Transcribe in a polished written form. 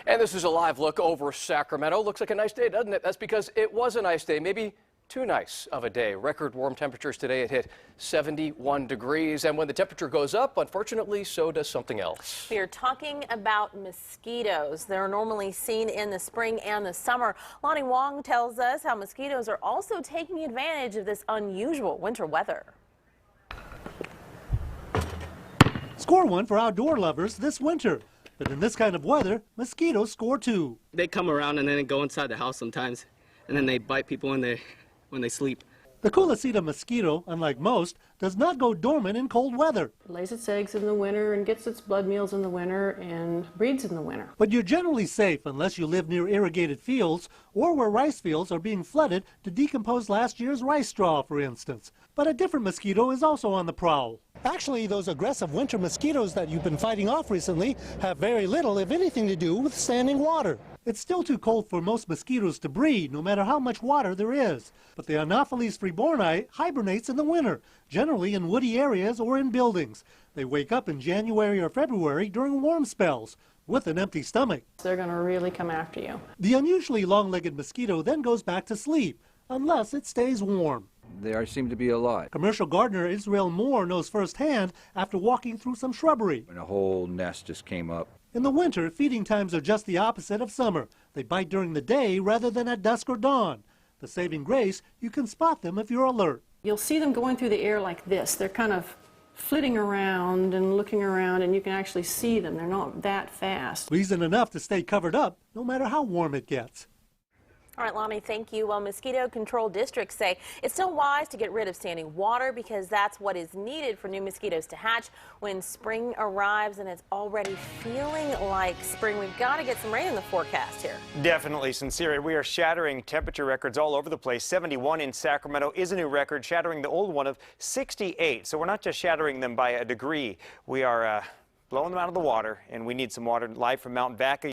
And this is a live look over Sacramento. Looks like a nice day, doesn't it? That's because it was a nice day, maybe too nice of a day. Record warm temperatures today. It hit 71 degrees. And when the temperature goes up, unfortunately, so does something else. We are talking about mosquitoes. They're normally seen in the spring and the summer. Lonnie Wong tells us how mosquitoes are also taking advantage of this unusual winter weather. Score one for outdoor lovers this winter. But in this kind of weather, mosquitoes score two. They come around and then they go inside the house sometimes, and then they bite people when they sleep. The Culiseta mosquito, unlike most, does not go dormant in cold weather. It lays its eggs in the winter and gets its blood meals in the winter and breeds in the winter. But you're generally safe unless you live near irrigated fields or where rice fields are being flooded to decompose last year's rice straw, for instance. But a different mosquito is also on the prowl. Actually, those aggressive winter mosquitoes that you've been fighting off recently have very little, if anything, to do with standing water. It's still too cold for most mosquitoes to breed, no matter how much water there is. But the Anopheles freeborni hibernates in the winter, generally in woody areas or in buildings. They wake up in January or February during warm spells, with an empty stomach. They're going to really come after you. The unusually long-legged mosquito then goes back to sleep, unless it stays warm. There seem to be a lot. Commercial gardener Israel Moore knows firsthand after walking through some shrubbery. And a whole nest just came up. In the winter, feeding times are just the opposite of summer. They bite during the day rather than at dusk or dawn. The saving grace, you can spot them if you're alert. You'll see them going through the air like this. They're kind of flitting around and looking around, and you can actually see them. They're not that fast. Reason enough to stay covered up, no matter how warm it gets. All right, Lonnie, thank you. Well, mosquito control districts say it's still wise to get rid of standing water because that's what is needed for new mosquitoes to hatch when spring arrives, and it's already feeling like spring. We've got to get some rain in the forecast here. Definitely, Sincere. We are shattering temperature records all over the place. 71 in Sacramento is a new record, shattering the old one of 68. So we're not just shattering them by a degree. We are blowing them out of the water, and we need some water. Live from Mount Vaca.